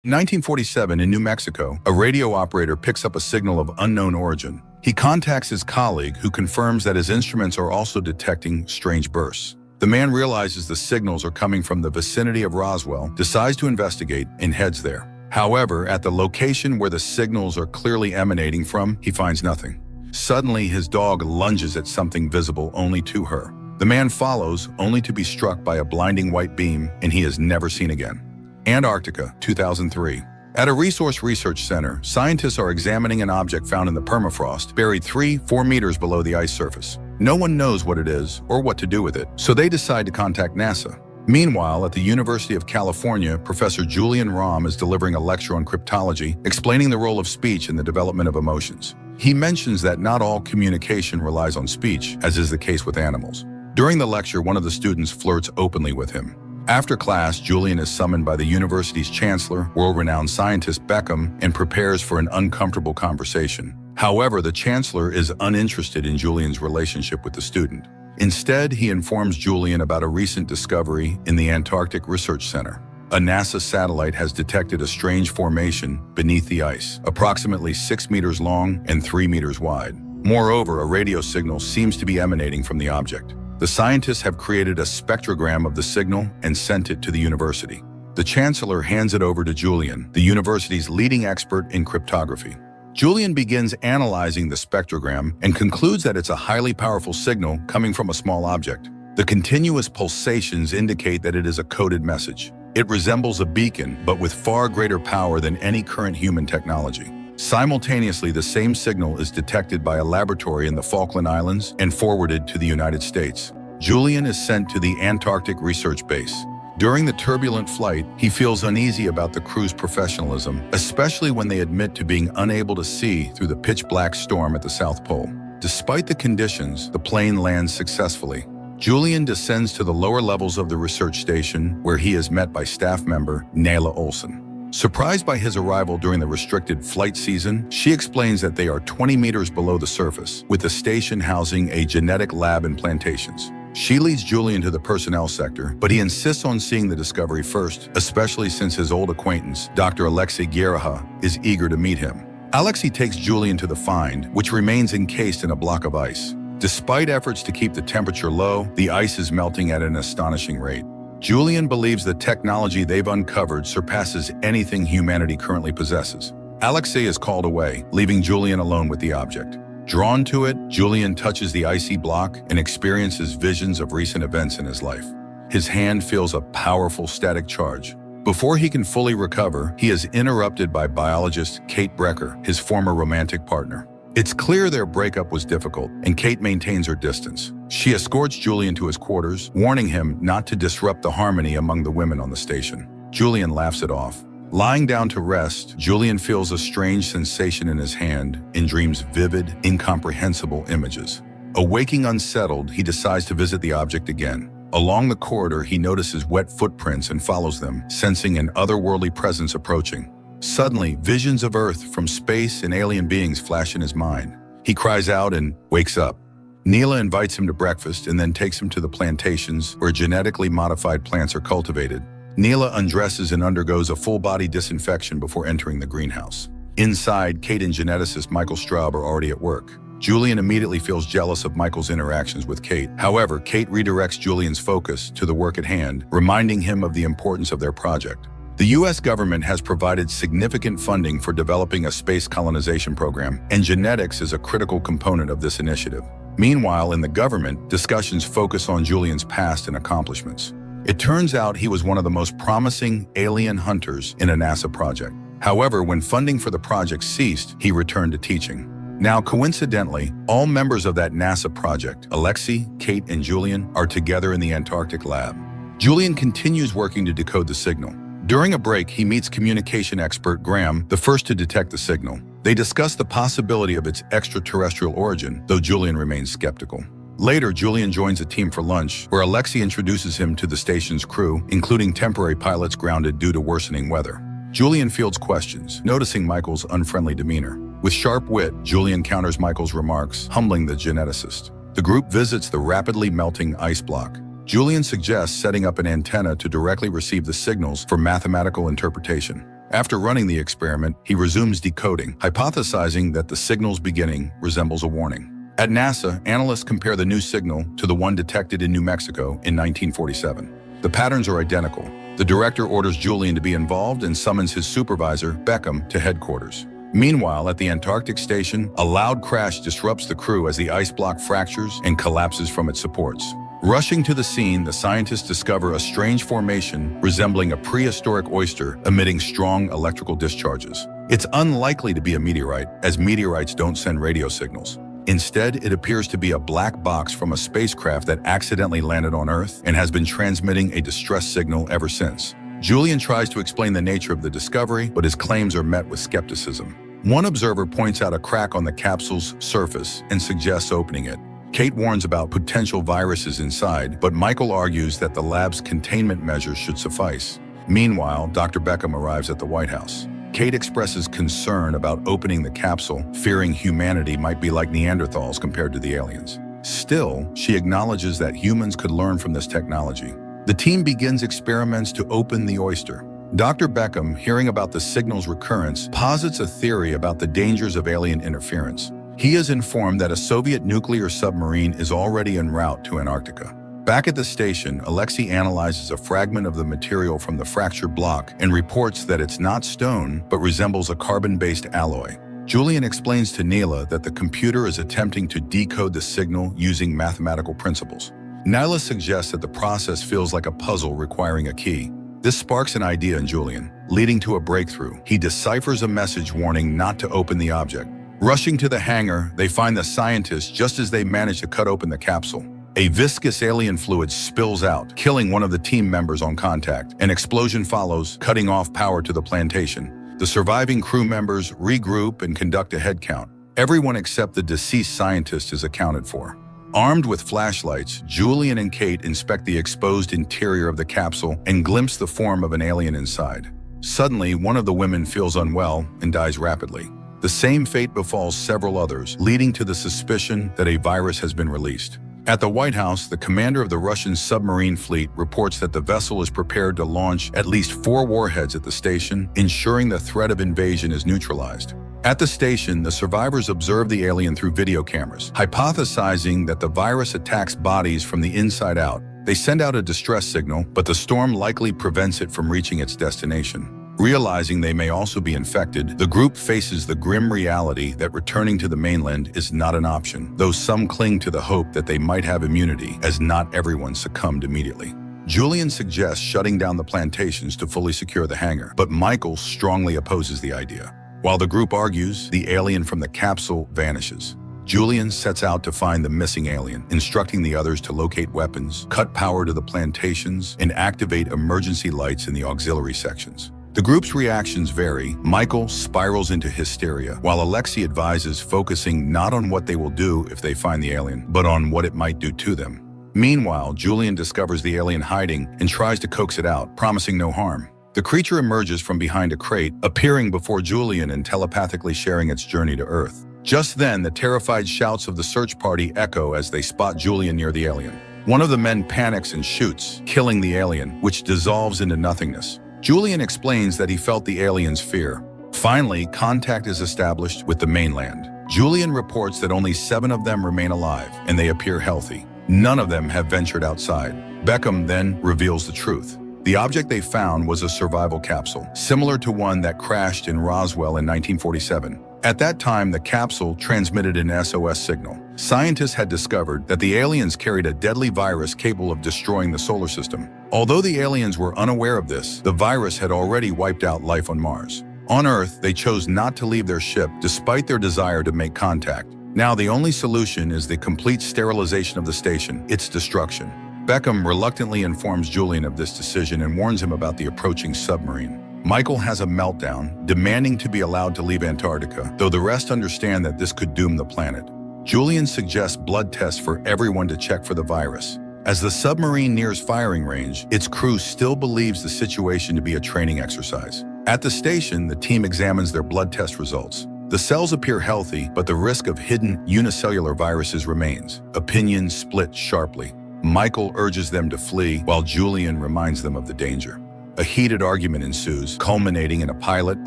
1947, in New Mexico, a radio operator picks up a signal of unknown origin. He contacts his colleague, who confirms that his instruments are also detecting strange bursts. The man realizes the signals are coming from the vicinity of Roswell, decides to investigate, and heads there. However, at the location where the signals are clearly emanating from, he finds nothing. Suddenly, his dog lunges at something visible only to her. The man follows, only to be struck by a blinding white beam, and he is never seen again. Antarctica, 2003. At a research center, scientists are examining an object found in the permafrost, buried 3-4 meters below the ice surface. No one knows what it is or what to do with it, so they decide to contact NASA. Meanwhile, at the University of California, Professor Julian Rahm is delivering a lecture on cryptology, explaining the role of speech in the development of emotions. He mentions that not all communication relies on speech, as is the case with animals. During the lecture, one of the students flirts openly with him. After class, Julian is summoned by the university's chancellor, world-renowned scientist Beckham, and prepares for an uncomfortable conversation. However, the chancellor is uninterested in Julian's relationship with the student. Instead, he informs Julian about a recent discovery in the Antarctic Research Center. A NASA satellite has detected a strange formation beneath the ice, approximately 6 meters long and 3 meters wide. Moreover, a radio signal seems to be emanating from the object. The scientists have created a spectrogram of the signal and sent it to the university. The chancellor hands it over to Julian, the university's leading expert in cryptography. Julian begins analyzing the spectrogram and concludes that it's a highly powerful signal coming from a small object. The continuous pulsations indicate that it is a coded message. It resembles a beacon, but with far greater power than any current human technology. Simultaneously, the same signal is detected by a laboratory in the Falkland Islands and forwarded to the United States. Julian is sent to the Antarctic Research Base. During the turbulent flight, he feels uneasy about the crew's professionalism, especially when they admit to being unable to see through the pitch-black storm at the South Pole. Despite the conditions, the plane lands successfully. Julian descends to the lower levels of the research station, where he is met by staff member Nayla Olson. Surprised by his arrival during the restricted flight season, she explains that they are 20 meters below the surface, with the station housing a genetic lab and plantations. She leads Julian to the personnel sector, but he insists on seeing the discovery first, especially since his old acquaintance, Dr. Alexei Geraha, is eager to meet him. Alexei takes Julian to the find, which remains encased in a block of ice. Despite efforts to keep the temperature low, the ice is melting at an astonishing rate. Julian believes the technology they've uncovered surpasses anything humanity currently possesses. Alexei is called away, leaving Julian alone with the object. Drawn to it, Julian touches the icy block and experiences visions of recent events in his life. His hand feels a powerful static charge. Before he can fully recover, he is interrupted by biologist Kate Brecker, his former romantic partner. It's clear their breakup was difficult, and Kate maintains her distance. She escorts Julian to his quarters, warning him not to disrupt the harmony among the women on the station. Julian laughs it off. Lying down to rest, Julian feels a strange sensation in his hand and dreams vivid, incomprehensible images. Awaking unsettled, he decides to visit the object again. Along the corridor, he notices wet footprints and follows them, sensing an otherworldly presence approaching. Suddenly, visions of Earth from space and alien beings flash in his mind. He cries out and wakes up. Neela invites him to breakfast and then takes him to the plantations where genetically modified plants are cultivated. Neela undresses and undergoes a full-body disinfection before entering the greenhouse. Inside, Kate and geneticist Michael Straub are already at work. Julian immediately feels jealous of Michael's interactions with Kate. However, Kate redirects Julian's focus to the work at hand, reminding him of the importance of their project. The U.S. government has provided significant funding for developing a space colonization program, and genetics is a critical component of this initiative. Meanwhile, in the government, discussions focus on Julian's past and accomplishments. It turns out he was one of the most promising alien hunters in a NASA project. However, when funding for the project ceased, he returned to teaching. Now, coincidentally, all members of that NASA project, Alexei, Kate, and Julian, are together in the Antarctic lab. Julian continues working to decode the signal. During a break, he meets communication expert Graham, the first to detect the signal. They discuss the possibility of its extraterrestrial origin, though Julian remains skeptical. Later, Julian joins a team for lunch, where Alexei introduces him to the station's crew, including temporary pilots grounded due to worsening weather. Julian fields questions, noticing Michael's unfriendly demeanor. With sharp wit, Julian counters Michael's remarks, humbling the geneticist. The group visits the rapidly melting ice block. Julian suggests setting up an antenna to directly receive the signals for mathematical interpretation. After running the experiment, he resumes decoding, hypothesizing that the signal's beginning resembles a warning. At NASA, analysts compare the new signal to the one detected in New Mexico in 1947. The patterns are identical. The director orders Julian to be involved and summons his supervisor, Beckham, to headquarters. Meanwhile, at the Antarctic station, a loud crash disrupts the crew as the ice block fractures and collapses from its supports. Rushing to the scene, the scientists discover a strange formation resembling a prehistoric oyster emitting strong electrical discharges. It's unlikely to be a meteorite, as meteorites don't send radio signals. Instead, it appears to be a black box from a spacecraft that accidentally landed on Earth and has been transmitting a distress signal ever since. Julian tries to explain the nature of the discovery, but his claims are met with skepticism. One observer points out a crack on the capsule's surface and suggests opening it. Kate warns about potential viruses inside, but Michael argues that the lab's containment measures should suffice. Meanwhile, Dr. Beckham arrives at the White House. Kate expresses concern about opening the capsule, fearing humanity might be like Neanderthals compared to the aliens. Still, she acknowledges that humans could learn from this technology. The team begins experiments to open the oyster. Dr. Beckham, hearing about the signal's recurrence, posits a theory about the dangers of alien interference. He is informed that a Soviet nuclear submarine is already en route to Antarctica. Back at the station, Alexei analyzes a fragment of the material from the fractured block and reports that it's not stone, but resembles a carbon-based alloy. Julian explains to Neela that the computer is attempting to decode the signal using mathematical principles. Nyla suggests that the process feels like a puzzle requiring a key. This sparks an idea in Julian, leading to a breakthrough. He deciphers a message warning not to open the object. Rushing to the hangar, they find the scientists just as they manage to cut open the capsule. A viscous alien fluid spills out, killing one of the team members on contact. An explosion follows, cutting off power to the plantation. The surviving crew members regroup and conduct a head count. Everyone except the deceased scientist is accounted for. Armed with flashlights, Julian and Kate inspect the exposed interior of the capsule and glimpse the form of an alien inside. Suddenly, one of the women feels unwell and dies rapidly. The same fate befalls several others, leading to the suspicion that a virus has been released. At the White House, the commander of the Russian submarine fleet reports that the vessel is prepared to launch at least 4 warheads at the station, ensuring the threat of invasion is neutralized. At the station, the survivors observe the alien through video cameras, hypothesizing that the virus attacks bodies from the inside out. They send out a distress signal, but the storm likely prevents it from reaching its destination. Realizing they may also be infected, the group faces the grim reality that returning to the mainland is not an option, though some cling to the hope that they might have immunity, as not everyone succumbed immediately. Julian suggests shutting down the plantations to fully secure the hangar, but Michael strongly opposes the idea. While the group argues, the alien from the capsule vanishes. Julian sets out to find the missing alien, instructing the others to locate weapons, cut power to the plantations, and activate emergency lights in the auxiliary sections. The group's reactions vary. Michael spirals into hysteria, while Alexei advises focusing not on what they will do if they find the alien, but on what it might do to them. Meanwhile, Julian discovers the alien hiding and tries to coax it out, promising no harm. The creature emerges from behind a crate, appearing before Julian and telepathically sharing its journey to Earth. Just then, the terrified shouts of the search party echo as they spot Julian near the alien. One of the men panics and shoots, killing the alien, which dissolves into nothingness. Julian explains that he felt the alien's fear. Finally, contact is established with the mainland. Julian reports that only 7 of them remain alive, and they appear healthy. None of them have ventured outside. Beckham then reveals the truth. The object they found was a survival capsule, similar to one that crashed in Roswell in 1947. At that time, the capsule transmitted an SOS signal. Scientists had discovered that the aliens carried a deadly virus capable of destroying the solar system. Although the aliens were unaware of this, the virus had already wiped out life on Mars. On Earth, they chose not to leave their ship despite their desire to make contact. Now the only solution is the complete sterilization of the station, its destruction. Beckham reluctantly informs Julian of this decision and warns him about the approaching submarine. Michael has a meltdown, demanding to be allowed to leave Antarctica, though the rest understand that this could doom the planet. Julian suggests blood tests for everyone to check for the virus. As the submarine nears firing range, its crew still believes the situation to be a training exercise. At the station, the team examines their blood test results. The cells appear healthy, but the risk of hidden unicellular viruses remains. Opinions split sharply. Michael urges them to flee, while Julian reminds them of the danger. A heated argument ensues, culminating in a pilot,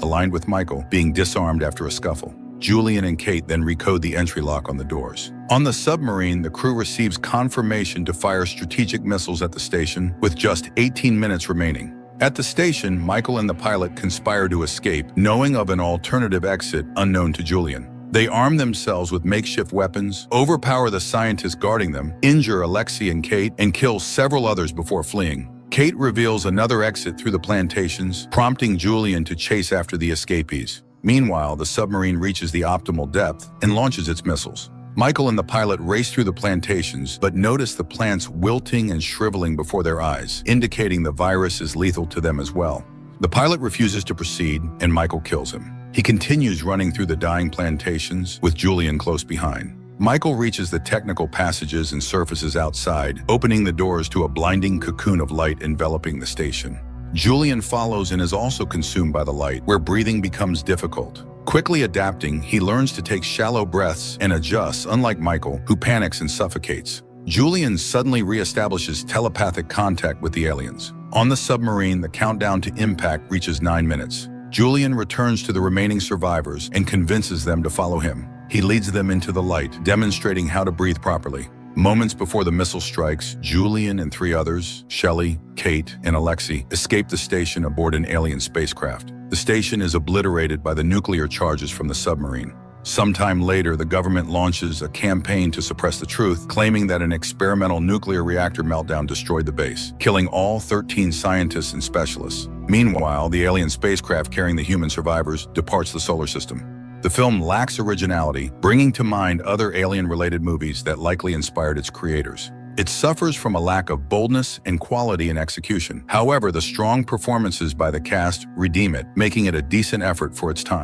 aligned with Michael, being disarmed after a scuffle. Julian and Kate then recode the entry lock on the doors. On the submarine, the crew receives confirmation to fire strategic missiles at the station, with just 18 minutes remaining. At the station, Michael and the pilot conspire to escape, knowing of an alternative exit unknown to Julian. They arm themselves with makeshift weapons, overpower the scientists guarding them, injure Alexei and Kate, and kill several others before fleeing. Kate reveals another exit through the plantations, prompting Julian to chase after the escapees. Meanwhile, the submarine reaches the optimal depth and launches its missiles. Michael and the pilot race through the plantations, but notice the plants wilting and shriveling before their eyes, indicating the virus is lethal to them as well. The pilot refuses to proceed, and Michael kills him. He continues running through the dying plantations, with Julian close behind. Michael reaches the technical passages and surfaces outside, opening the doors to a blinding cocoon of light enveloping the station. Julian follows and is also consumed by the light, where breathing becomes difficult. Quickly adapting, he learns to take shallow breaths and adjusts, unlike Michael, who panics and suffocates. Julian suddenly reestablishes telepathic contact with the aliens. On the submarine, the countdown to impact reaches 9 minutes. Julian returns to the remaining survivors and convinces them to follow him. He leads them into the light, demonstrating how to breathe properly. Moments before the missile strikes, Julian and 3 others, Shelley, Kate, and Alexei, escape the station aboard an alien spacecraft. The station is obliterated by the nuclear charges from the submarine. Sometime later, the government launches a campaign to suppress the truth, claiming that an experimental nuclear reactor meltdown destroyed the base, killing all 13 scientists and specialists. Meanwhile, the alien spacecraft carrying the human survivors departs the solar system. The film lacks originality, bringing to mind other alien-related movies that likely inspired its creators. It suffers from a lack of boldness and quality in execution. However, the strong performances by the cast redeem it, making it a decent effort for its time.